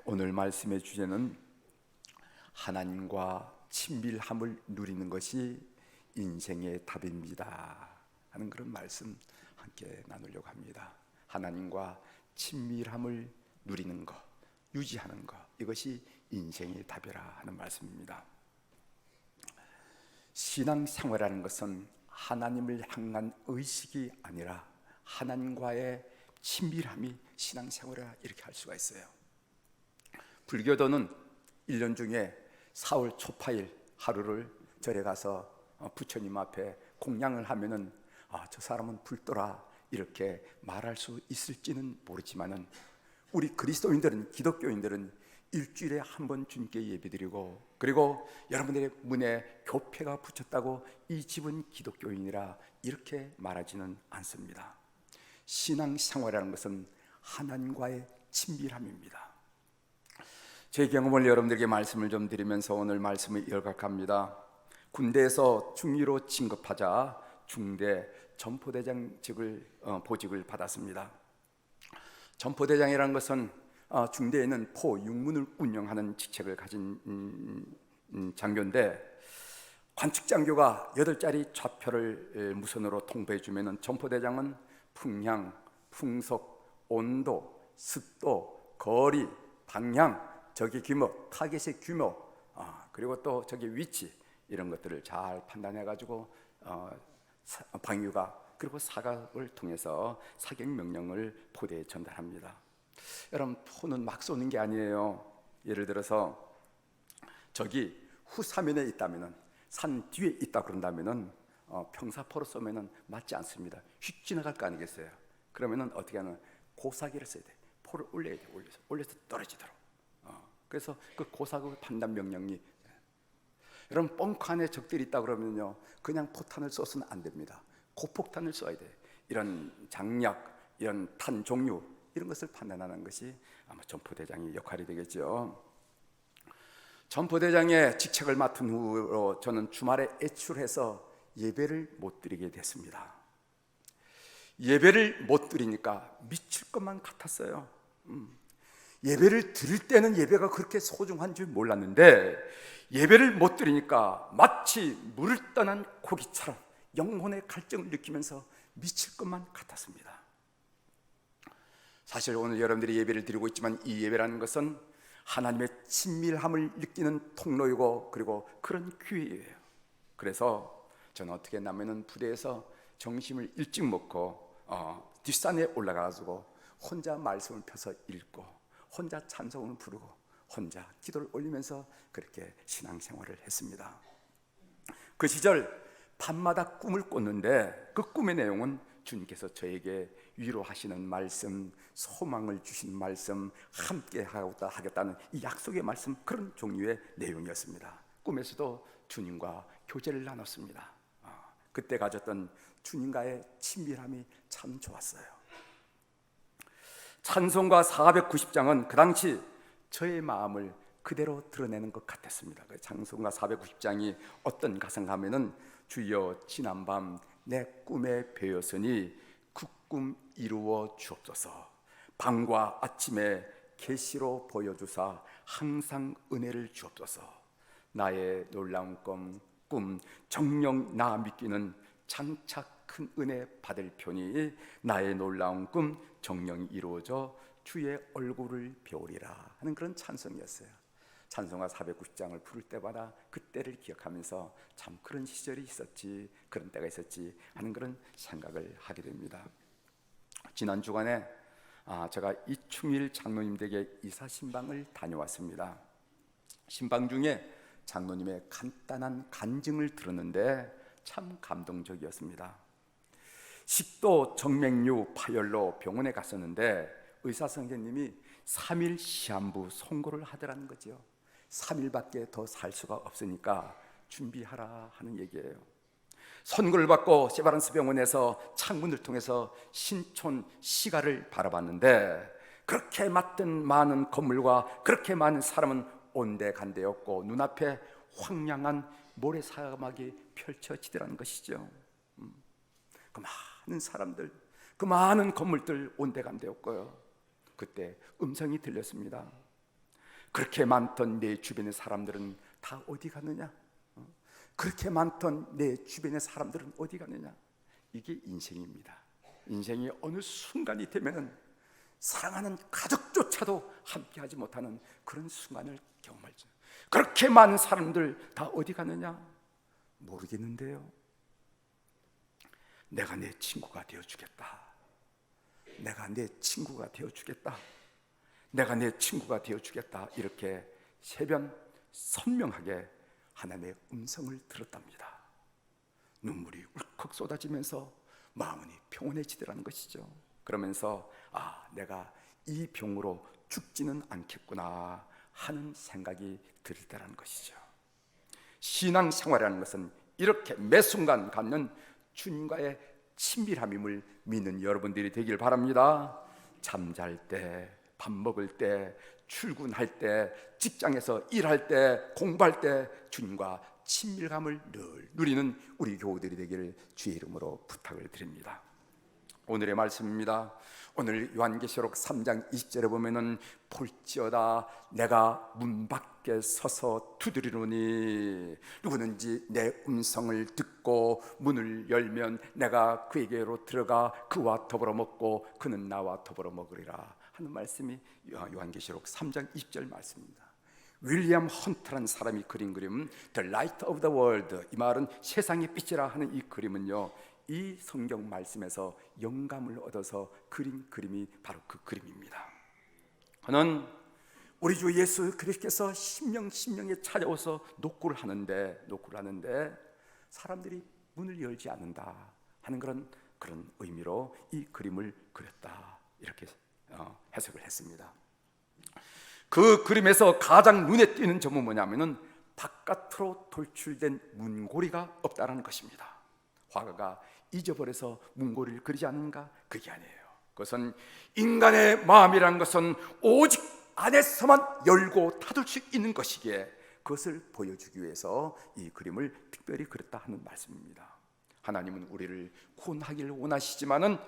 오늘 말씀의 주제는 하나님과 친밀함을 누리는 것이 인생의 답입니다 하는 그런 말씀 함께 나누려고 합니다. 하나님과 친밀함을 누리는 것, 유지하는 것, 이것이 인생의 답이라 하는 말씀입니다. 신앙생활이라는 것은 하나님을 향한 의식이 아니라 하나님과의 친밀함이 신앙생활이라 이렇게 할 수가 있어요. 불교도는 1년 중에 4월 초파일 하루를 절에 가서 부처님 앞에 공양을 하면은 저 사람은 불도라 이렇게 말할 수 있을지는 모르지만은 우리 그리스도인들은, 기독교인들은 일주일에 한 번 주님께 예배드리고, 그리고 여러분들의 문에 교패가 붙였다고 이 집은 기독교인이라 이렇게 말하지는 않습니다. 신앙생활이라는 것은 하나님과의 친밀함입니다. 제 경험을 여러분들에게 말씀을 좀 드리면서 오늘 말씀을 요약합니다. 군대에서 중위로 진급하자 중대 전포대장직을 보직을 받았습니다. 전포대장이라는 것은 중대에는 포, 육문을 운영하는 직책을 가진 장교인데, 관측장교가 8자리 좌표를 무선으로 통보해 주면은 전포대장은 풍향, 풍속, 온도, 습도, 거리, 방향, 적의 규모, 타겟의 규모, 그리고 또 적의 위치, 이런 것들을 잘 판단해 가지고 방위가 그리고 사각을 통해서 사격 명령을 포대에 전달합니다. 여러분, 포는 막 쏘는 게 아니에요. 예를 들어서 적이 후사면에 있다면은, 산 뒤에 있다 그런다면은 평사포로 쏘면은 맞지 않습니다. 휙 지나갈 거 아니겠어요. 그러면은 어떻게 하는, 고사기를 써야 돼. 포를 올려야 돼. 올려서 떨어지도록. 그래서 그 고사격 판단 명령이, 여러분 벙커 안에 적들이 있다 그러면요, 그냥 포탄을 쏘서는 안 됩니다. 고폭탄을 쏘야 돼. 이런 장약, 이런 탄 종류, 이런 것을 판단하는 것이 아마 전포대장의 역할이 되겠죠. 전포대장의 직책을 맡은 후로 저는 주말에 외출해서 예배를 못 드리게 됐습니다. 예배를 못 드리니까 미칠 것만 같았어요. 예배를 드릴 때는 예배가 그렇게 소중한 줄 몰랐는데, 예배를 못 드리니까 마치 물을 떠난 고기처럼 영혼의 갈증을 느끼면서 미칠 것만 같았습니다. 사실 오늘 여러분들이 예배를 드리고 있지만, 이 예배라는 것은 하나님의 친밀함을 느끼는 통로이고, 그리고 그런 기회예요. 그래서 저는 어떻게 했냐면은 부대에서 점심을 일찍 먹고 뒷산에 올라가가지고 혼자 말씀을 펴서 읽고, 혼자 찬송을 부르고, 혼자 기도를 올리면서 그렇게 신앙생활을 했습니다. 그 시절 밤마다 꿈을 꿨는데, 그 꿈의 내용은 주님께서 저에게 위로하시는 말씀, 소망을 주시는 말씀, 함께 하겠다는 이 약속의 말씀, 그런 종류의 내용이었습니다. 꿈에서도 주님과 교제를 나눴습니다. 그때 가졌던 주님과의 친밀함이 참 좋았어요. 찬송가 490장은 그 당시 저의 마음을 그대로 드러내는 것 같았습니다. 찬송가 490장이 어떤 가사인가 하면은, 주여 지난밤 내 꿈에 배었으니 그 꿈 이루어 주옵소서. 밤과 아침에 계시로 보여주사 항상 은혜를 주옵소서. 나의 놀라운 꿈 정녕 나 믿기는 장차 큰 은혜 받을 편이, 나의 놀라운 꿈 정녕 이루어져 주의 얼굴을 배우리라 하는 그런 찬송이었어요. 찬송가 490장을 부를 때마다 그때를 기억하면서 참 그런 시절이 있었지, 그런 때가 있었지 하는 그런 생각을 하게 됩니다. 지난 주간에 제가 이충일 장로님 댁에 이사 신방을 다녀왔습니다. 신방 중에 장로님의 간단한 간증을 들었는데 참 감동적이었습니다. 식도 정맥류 파열로 병원에 갔었는데 의사 선생님이 3일 시한부 선고를 하더라는 거죠. 3일밖에 더 살 수가 없으니까 준비하라 하는 얘기예요. 선고를 받고 세바란스 병원에서 창문을 통해서 신촌 시가를 바라봤는데, 그렇게 맞던 많은 건물과 그렇게 많은 사람은 온데간데였고, 눈앞에 황량한 모래사막이 펼쳐지더라는 것이죠. 그 많은 사람들, 그 많은 건물들 온데간데였고요. 그때 음성이 들렸습니다. 그렇게 많던 내 주변의 사람들은 다 어디 갔느냐? 그렇게 많던 내 주변의 사람들은 어디 갔느냐? 이게 인생입니다. 인생이 어느 순간이 되면은 사랑하는 가족조차도 함께하지 못하는 그런 순간을 경험하죠. 그렇게 많은 사람들 다 어디 갔느냐? 모르겠는데요. 내가 내 친구가 되어주겠다. 내가 내 친구가 되어주겠다. 내가 내 친구가 되어주겠다. 이렇게 세변 선명하게 하나님의 음성을 들었답니다. 눈물이 울컥 쏟아지면서 마음이 평온해지더라는 것이죠. 그러면서 내가 이 병으로 죽지는 않겠구나 하는 생각이 들 때라는 것이죠. 신앙생활이라는 것은 이렇게 매 순간 갖는 주님과의 친밀함임을 믿는 여러분들이 되길 바랍니다. 잠잘 때, 밥 먹을 때, 출근할 때, 직장에서 일할 때, 공부할 때 주님과 친밀감을 늘 누리는 우리 교우들이 되기를 주의 이름으로 부탁을 드립니다. 오늘의 말씀입니다. 오늘 요한계시록 3장 20절에 보면은 볼지어다 내가 문 밖에 서서 두드리노니 누구든지 내 음성을 듣고 문을 열면 내가 그에게로 들어가 그와 더불어 먹고 그는 나와 더불어 먹으리라 하는 말씀이 요한계시록 3장 20절 말씀입니다. 윌리엄 헌트라는 사람이 그린 그림은 The Light of the World, 이 말은 세상의 빛이라 하는 이 그림은요, 이 성경 말씀에서 영감을 얻어서 그린 그림이 바로 그 그림입니다. 저는 우리 주 예수 그리스도께서 심령에 찾아오서 녹구를 하는데 사람들이 문을 열지 않는다 하는 그런 의미로 이 그림을 그렸다, 이렇게 해석을 했습니다. 그 그림에서 가장 눈에 띄는 점은 뭐냐면은 바깥으로 돌출된 문고리가 없다라는 것입니다. 화가가 잊어버려서 문고리를 그리지 않는가? 그게 아니에요. 그것은 인간의 마음이라는 것은 오직 안에서만 열고 닫을 수 있는 것이기에 그것을 보여주기 위해서 이 그림을 특별히 그렸다 하는 말씀입니다. 하나님은 우리를 구원하기를 원하시지만은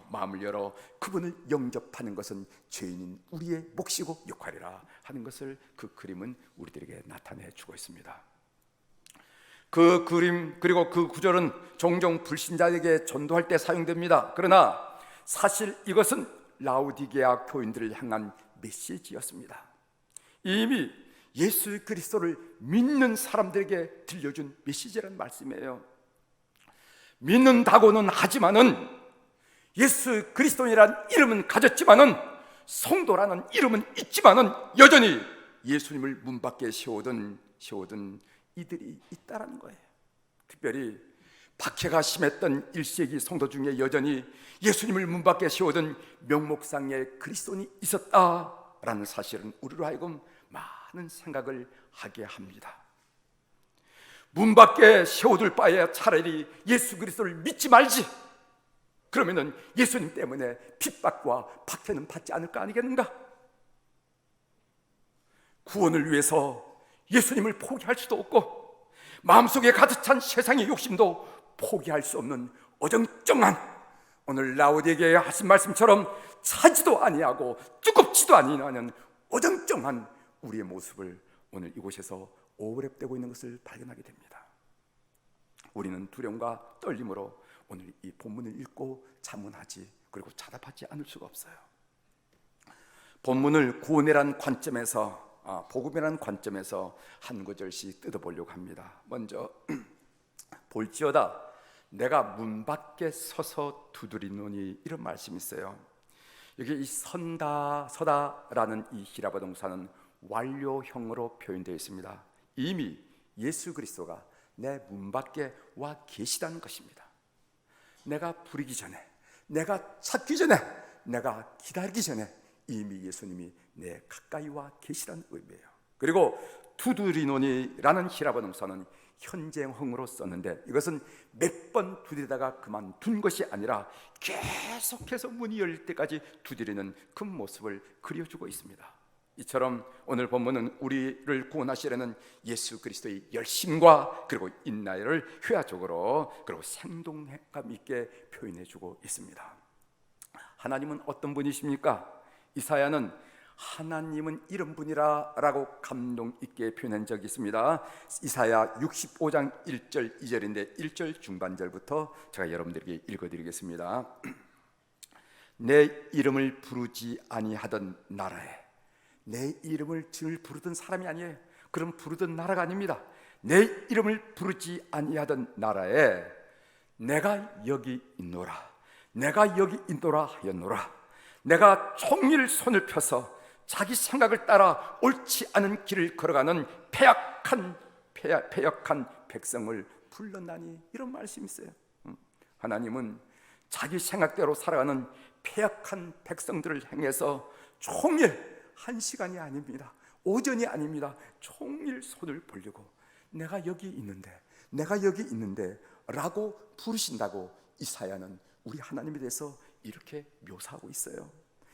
마음을 열어 그분을 영접하는 것은 죄인인 우리의 몫이고 역할이라 하는 것을 그 그림은 우리들에게 나타내 주고 있습니다. 그 그림 그리고 그 구절은 종종 불신자에게 전도할 때 사용됩니다. 그러나 사실 이것은 라오디게아 교인들을 향한 메시지였습니다. 이미 예수 그리스도를 믿는 사람들에게 들려준 메시지라는 말씀이에요. 믿는다고는 하지만은 예수 그리스도이라는 이름은 가졌지만은 성도라는 이름은 있지만은 여전히 예수님을 문 밖에 세우던 이들이 있다라는 거예요. 특별히 박해가 심했던 1세기 성도 중에 여전히 예수님을 문 밖에 세우던 명목상의 그리스도인이 있었다라는 사실은 우리로 하여금 많은 생각을 하게 합니다. 문 밖에 세워둘 바에 차라리 예수 그리스도를 믿지 말지. 그러면은 예수님 때문에 핍박과 박해는 받지 않을 거 아니겠는가? 구원을 위해서 예수님을 포기할 수도 없고 마음속에 가득 찬 세상의 욕심도 포기할 수 없는 어정쩡한, 오늘 라오디게에 하신 말씀처럼 차지도 아니하고 뜨겁지도 아니하는 어정쩡한 우리의 모습을 오늘 이곳에서 오버랩되고 있는 것을 발견하게 됩니다. 우리는 두려움과 떨림으로 오늘 이 본문을 읽고 자문하지, 그리고 자답하지 않을 수가 없어요. 본문을 구원이라는 관점에서, 복음이라는 관점에서 한 구절씩 뜯어보려고 합니다. 먼저 볼지어다 내가 문 밖에 서서 두드리노니, 이런 말씀이 있어요. 여기 이 서다라는 이 히라보 동사는 완료형으로 표현되어 있습니다. 이미 예수 그리스도가 내 문 밖에 와 계시다는 것입니다. 내가 부르기 전에, 내가 찾기 전에, 내가 기다리기 전에 이미 예수님이 내 가까이 와 계시다는 의미예요. 그리고 두드리노니라는 히라보 동사는 현재형으로 썼는데 이것은 몇 번 두드리다가 그만둔 것이 아니라 계속해서 문이 열릴 때까지 두드리는 그 모습을 그려주고 있습니다. 이처럼 오늘 본문은 우리를 구원하시려는 예수 그리스도의 열심과 그리고 인내를 회화적으로 그리고 생동감 있게 표현해주고 있습니다. 하나님은 어떤 분이십니까? 이사야는 하나님은 이런 분이라 라고 감동 있게 표현한 적이 있습니다. 이사야 65장 1절 2절인데 1절 중반절부터 제가 여러분들에게 읽어드리겠습니다. 내 이름을 부르지 아니하던 나라에, 내 이름을 늘 부르던 사람이 아니에요. 그럼 부르던 나라가 아닙니다. 내 이름을 부르지 아니하던 나라에 내가 여기 있노라, 내가 여기 있노라 하였노라. 내가 총일 손을 펴서 자기 생각을 따라 옳지 않은 길을 걸어가는 패역한 백성을 불렀나니, 이런 말씀이 있어요. 하나님은 자기 생각대로 살아가는 패역한 백성들을 향해서 총일, 한 시간이 아닙니다, 오전이 아닙니다, 총일 손을 벌리고 내가 여기 있는데, 내가 여기 있는데 라고 부르신다고 이사야는 우리 하나님에 대해서 이렇게 묘사하고 있어요.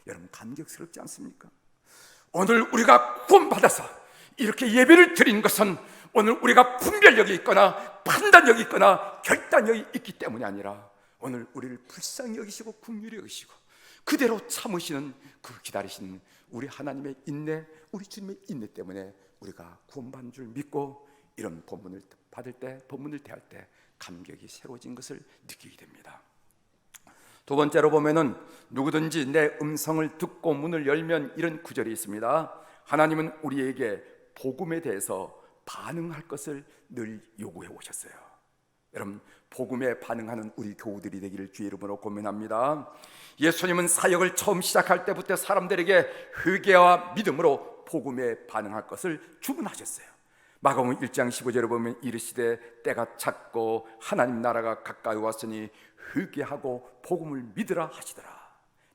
여러분, 감격스럽지 않습니까? 오늘 우리가 구원받아서 이렇게 예배를 드린 것은 오늘 우리가 분별력이 있거나 판단력이 있거나 결단력이 있기 때문이 아니라 오늘 우리를 불쌍히 여기시고 긍휼히 여기시고 그대로 참으시는, 그 기다리시는 우리 하나님의 인내, 우리 주님의 인내 때문에 우리가 구원받은 줄 믿고 이런 본문을 받을 때, 본문을 대할 때 감격이 새로워진 것을 느끼게 됩니다. 두 번째로 보면은 누구든지 내 음성을 듣고 문을 열면, 이런 구절이 있습니다. 하나님은 우리에게 복음에 대해서 반응할 것을 늘 요구해 오셨어요. 여러분, 복음에 반응하는 우리 교우들이 되기를 주의 이름으로 고민합니다. 예수님은 사역을 처음 시작할 때부터 사람들에게 회개와 믿음으로 복음에 반응할 것을 주문하셨어요. 마가복음 1장 15절에 보면 이르시되 때가 찼고 하나님 나라가 가까이 왔으니 회개하고 복음을 믿으라 하시더라.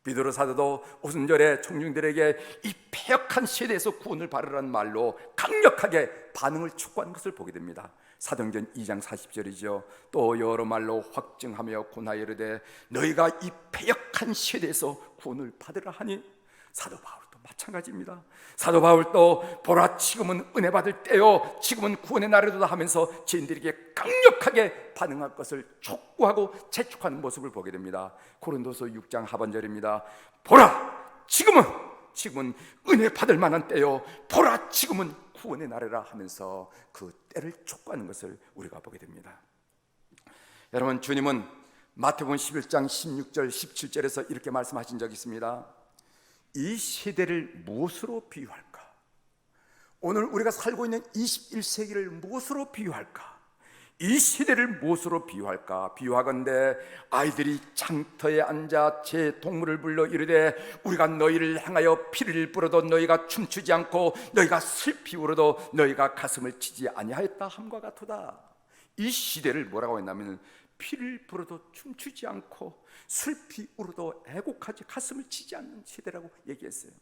베드로 사도도 오순절에 청중들에게 이 패역한 세대에서 구원을 받으라는 말로 강력하게 반응을 촉구하는 것을 보게 됩니다. 사도행전 2장 40절이죠. 또 여러 말로 확증하며 고나여 이르되 너희가 이 패역한 세대에서 구원을 받으라 하니, 사도 바울도 마찬가지입니다. 사도 바울도 보라, 지금은 은혜 받을 때요, 지금은 구원의 날이다 하면서 죄인들에게 강력하게 반응할 것을 촉구하고 재촉하는 모습을 보게 됩니다. 고린도서 6장 하반절입니다. 보라, 지금은 은혜 받을 만한 때요, 보라, 지금은 구원의 날이라 하면서 그 때를 촉구하는 것을 우리가 보게 됩니다. 여러분, 주님은 마태복음 11장 16절 17절에서 이렇게 말씀하신 적이 있습니다. 이 시대를 무엇으로 비유할까? 오늘 우리가 살고 있는 21세기를 무엇으로 비유할까? 이 시대를 무엇으로 비유할까? 비유하건대 아이들이 장터에 앉아 제 동물을 불러 이르되 우리가 너희를 향하여 피를 불어도 너희가 춤추지 않고 너희가 슬피 울어도 너희가 가슴을 치지 아니하였다 함과 같도다. 이 시대를 뭐라고 했냐면 피를 불어도 춤추지 않고 슬피 울어도 애곡하지 가슴을 치지 않는 시대라고 얘기했어요.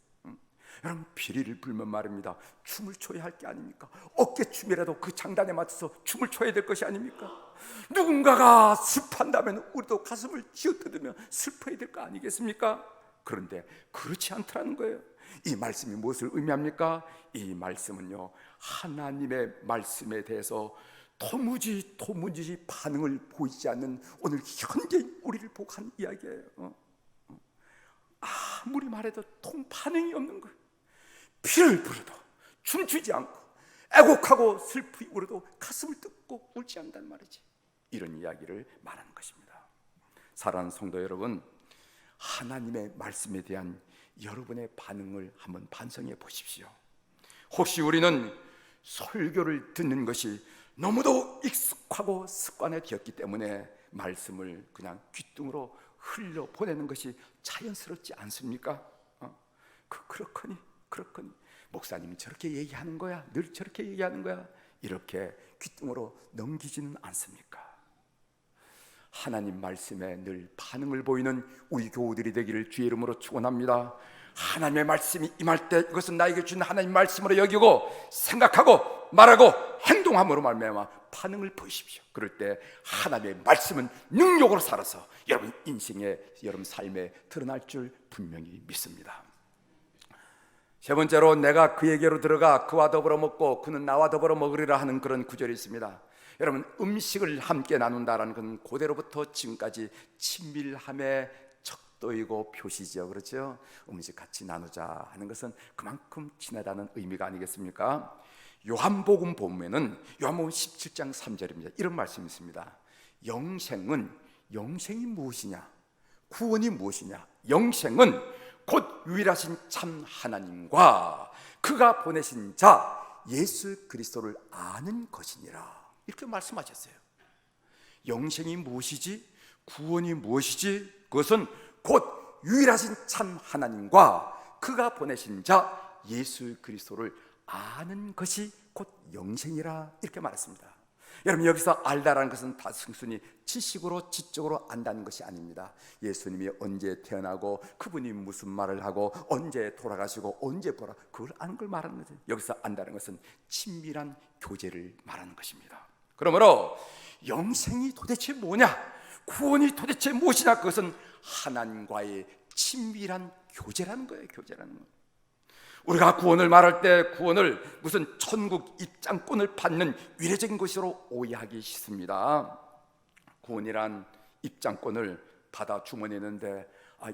여러분, 피리를 불면 말입니다, 춤을 춰야 할 게 아닙니까? 어깨춤이라도 그 장단에 맞춰서 춤을 춰야 될 것이 아닙니까? 누군가가 슬퍼한다면 우리도 가슴을 쥐어뜯으며 슬퍼야 될 거 아니겠습니까? 그런데 그렇지 않더라는 거예요. 이 말씀이 무엇을 의미합니까? 이 말씀은요, 하나님의 말씀에 대해서 도무지 반응을 보이지 않는 오늘 현재인 우리를 보고 한 이야기예요. 아무리 말해도 반응이 없는 거예요. 피를 불어도 춤추지 않고 애곡하고 슬피 울어도 가슴을 뜯고 울지 않는다는 말이지. 이런 이야기를 말하는 것입니다. 사랑하는 성도 여러분, 하나님의 말씀에 대한 여러분의 반응을 한번 반성해 보십시오. 혹시 우리는 설교를 듣는 것이 너무도 익숙하고 습관에 되었기 때문에 말씀을 그냥 귓등으로 흘려보내는 것이 자연스럽지 않습니까? 그렇거니 목사님이 저렇게 얘기하는 거야, 늘 저렇게 얘기하는 거야, 이렇게 귓등으로 넘기지는 않습니까? 하나님 말씀에 늘 반응을 보이는 우리 교우들이 되기를 주의 이름으로 축원합니다. 하나님의 말씀이 임할 때 이것은 나에게 준 하나님 말씀으로 여기고 생각하고 말하고 행동함으로 말미암아 반응을 보이십시오. 그럴 때 하나님의 말씀은 능력으로 살아서 여러분 인생에, 여러분 삶에 드러날 줄 분명히 믿습니다. 세 번째로, 내가 그에게로 들어가 그와 더불어 먹고 그는 나와 더불어 먹으리라 하는 그런 구절이 있습니다. 여러분, 음식을 함께 나눈다라는 건 고대로부터 지금까지 친밀함의 별도이고 표시죠. 그렇죠? 음식 같이 나누자 하는 것은 그만큼 친하다는 의미가 아니겠습니까? 요한복음 보면은 요한복음 17장 3절입니다. 이런 말씀이 있습니다. 영생이 무엇이냐? 구원이 무엇이냐? 영생은 곧 유일하신 참 하나님과 그가 보내신 자 예수 그리스도를 아는 것이니라. 이렇게 말씀하셨어요. 영생이 무엇이지? 구원이 무엇이지? 그것은 곧 유일하신 참 하나님과 그가 보내신 자 예수 그리스도를 아는 것이 곧 영생이라 이렇게 말했습니다. 여러분, 여기서 알다라는 것은 다 순순히 지식으로 지적으로 안다는 것이 아닙니다. 예수님이 언제 태어나고 그분이 무슨 말을 하고 언제 돌아가시고 언제 보라, 그걸 아는 걸 말하는 거죠. 여기서 안다는 것은 친밀한 교제를 말하는 것입니다. 그러므로 영생이 도대체 뭐냐, 구원이 도대체 무엇이냐, 그것은 하나님과의 친밀한 교제라는 거예요. 교제라는 거예요. 우리가 구원을 말할 때 구원을 무슨 천국 입장권을 받는 위례적인 것으로 오해하기 쉽습니다. 구원이란 입장권을 받아 주머니에 넣는데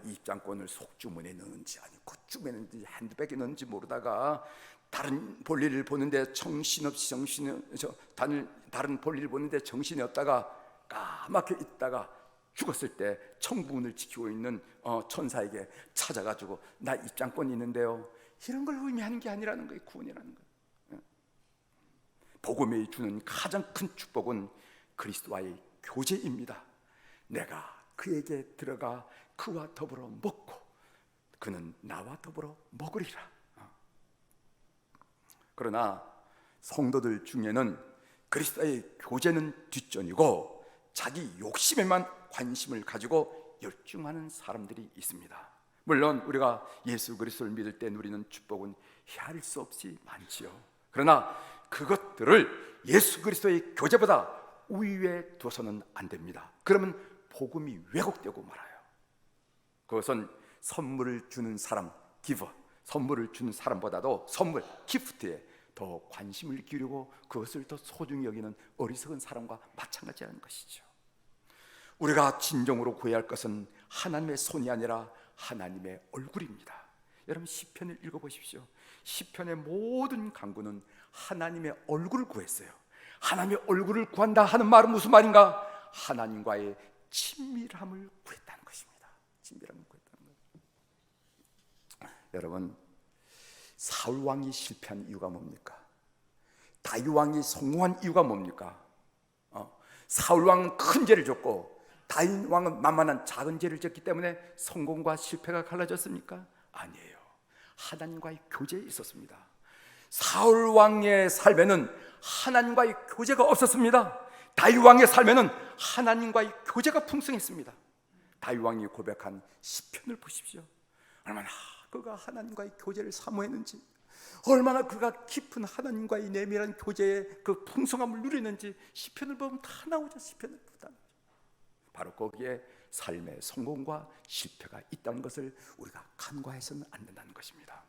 이 입장권을 속주머니에 넣는지 아니 콧주머니에 넣는지 핸드백에 넣는지 모르다가 다른 볼일을 보는데 정신없이 다른 볼일을 보는데 정신이 없다가 까맣게 있다가 죽었을 때 천국문을 지키고 있는 천사에게 찾아가지고 나 입장권이 있는데요, 이런 걸 의미하는 게 아니라는 거예요. 구원이라는 거예요. 복음이 주는 가장 큰 축복은 그리스도와의 교제입니다. 내가 그에게 들어가 그와 더불어 먹고 그는 나와 더불어 먹으리라. 그러나 성도들 중에는 그리스도의 교제는 뒷전이고 자기 욕심에만 관심을 가지고 열중하는 사람들이 있습니다. 물론 우리가 예수 그리스도를 믿을 때 누리는 축복은 헤아릴 수 없이 많지요. 그러나 그것들을 예수 그리스도의 교제보다 우위에 둬서는 안 됩니다. 그러면 복음이 왜곡되고 말아요. 그것은 선물을 주는 사람, 기버, 선물을 주는 사람보다도 선물, 기프트에 더 관심을 기울이고 그것을 더 소중히 여기는 어리석은 사람과 마찬가지라는 것이죠. 우리가 진정으로 구해야 할 것은 하나님의 손이 아니라 하나님의 얼굴입니다. 여러분, 시편을 읽어보십시오. 시편의 모든 강구는 하나님의 얼굴을 구했어요. 하나님의 얼굴을 구한다 하는 말은 무슨 말인가? 하나님과의 친밀함을 구했다는 것입니다. 친밀함을 구했다는 거예요. 여러분, 사울 왕이 실패한 이유가 뭡니까? 다윗 왕이 성공한 이유가 뭡니까? 사울 왕은 큰 죄를 졌고 다윗 왕은 만만한 작은 죄를 졌기 때문에 성공과 실패가 갈라졌습니까? 아니에요. 하나님과의 교제에 있었습니다. 사울 왕의 삶에는 하나님과의 교제가 없었습니다. 다윗 왕의 삶에는 하나님과의 교제가 풍성했습니다. 다윗 왕이 고백한 시편을 보십시오. 얼마나 그가 하나님과의 교제를 사모했는지, 얼마나 그가 깊은 하나님과의 내밀한 교제의 그 풍성함을 누리는지 시편을 보면 다 나오죠. 시편을 보면 바로 거기에 삶의 성공과 실패가 있다는 것을 우리가 간과해서는 안 된다는 것입니다.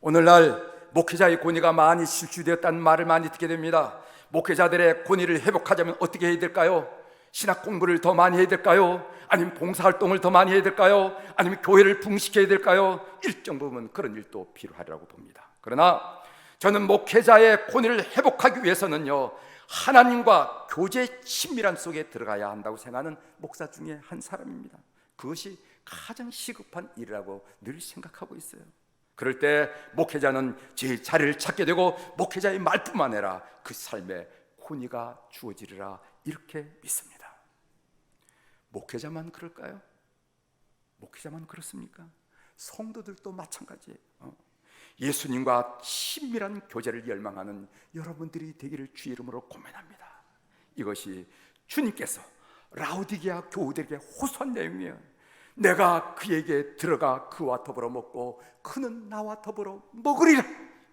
오늘날 목회자의 권위가 많이 실추되었다는 말을 많이 듣게 됩니다. 목회자들의 권위를 회복하자면 어떻게 해야 될까요? 신학 공부를 더 많이 해야 될까요? 아니면 봉사활동을 더 많이 해야 될까요? 아니면 교회를 붕식해야 될까요? 일정 부분 그런 일도 필요하리라고 봅니다. 그러나 저는 목회자의 권위를 회복하기 위해서는요, 하나님과 교제의 친밀한 속에 들어가야 한다고 생각하는 목사 중에 한 사람입니다. 그것이 가장 시급한 일이라고 늘 생각하고 있어요. 그럴 때 목회자는 제 자리를 찾게 되고 목회자의 말뿐만 아니라 그 삶에 권위가 주어지리라 이렇게 믿습니다. 목회자만 그럴까요? 목회자만 그렇습니까? 성도들도 마찬가지예요. 예수님과 친밀한 교제를 열망하는 여러분들이 되기를 주의 이름으로 고민합니다. 이것이 주님께서 라오디게아 교우들에게 호소한 내용이에요. 내가 그에게 들어가 그와 더불어 먹고 그는 나와 더불어 먹으리라.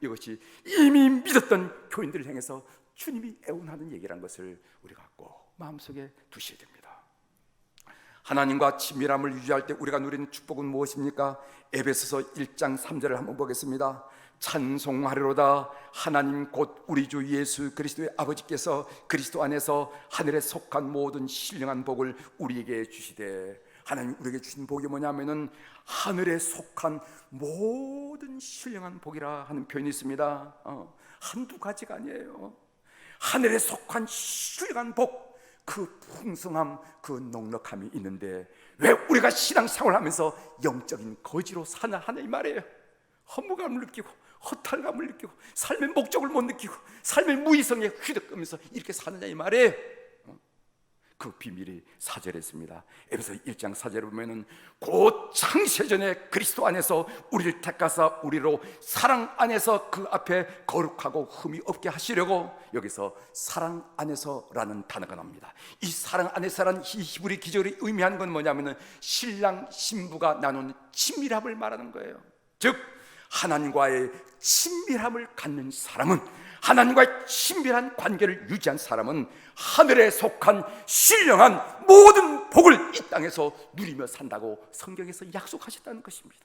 이것이 이미 믿었던 교인들을 향해서 주님이 애원하는 얘기란 것을 우리가 꼭 마음속에 두셔야 됩니다. 하나님과 친밀함을 유지할 때 우리가 누리는 축복은 무엇입니까? 에베소서 1장 3절을 한번 보겠습니다. 찬송하리로다. 하나님 곧 우리 주 예수 그리스도의 아버지께서 그리스도 안에서 하늘에 속한 모든 신령한 복을 우리에게 주시되 하나님 우리에게 주신 복이 뭐냐면은 하늘에 속한 모든 신령한 복이라 하는 표현이 있습니다. 한두 가지가 아니에요. 하늘에 속한 신령한 복, 그 풍성함, 그 넉넉함이 있는데 왜 우리가 신앙생활을 하면서 영적인 거지로 사나 하는 이 말이에요. 허무감을 느끼고 허탈감을 느끼고 삶의 목적을 못 느끼고 삶의 무의성에 휘둘리면서 이렇게 사느냐 이 말이에요. 그 비밀이 4절에 있습니다. 에베소 1장 4절에 보면은 곧 창세전에 그리스도 안에서 우리를 택하사 우리로 사랑 안에서 그 앞에 거룩하고 흠이 없게 하시려고, 여기서 사랑 안에서라는 단어가 나옵니다. 이 사랑 안에서라는 이 히브리 기절이 의미하는 건 뭐냐면은 신랑 신부가 나눈 친밀함을 말하는 거예요. 즉 하나님과의 친밀함을 갖는 사람은, 하나님과의 친밀한 관계를 유지한 사람은 하늘에 속한 신령한 모든 복을 이 땅에서 누리며 산다고 성경에서 약속하셨다는 것입니다.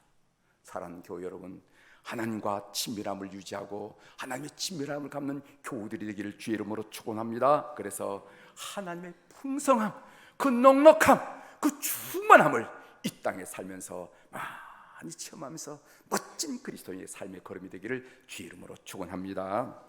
사랑하는 교회 여러분, 하나님과 친밀함을 유지하고 하나님의 친밀함을 갖는 교우들이 되기를 주의 이름으로 축원합니다. 그래서 하나님의 풍성함, 그 넉넉함, 그 충만함을 이 땅에 살면서 많이 체험하면서 멋진 그리스도인의 삶의 걸음이 되기를 주의 이름으로 축원합니다.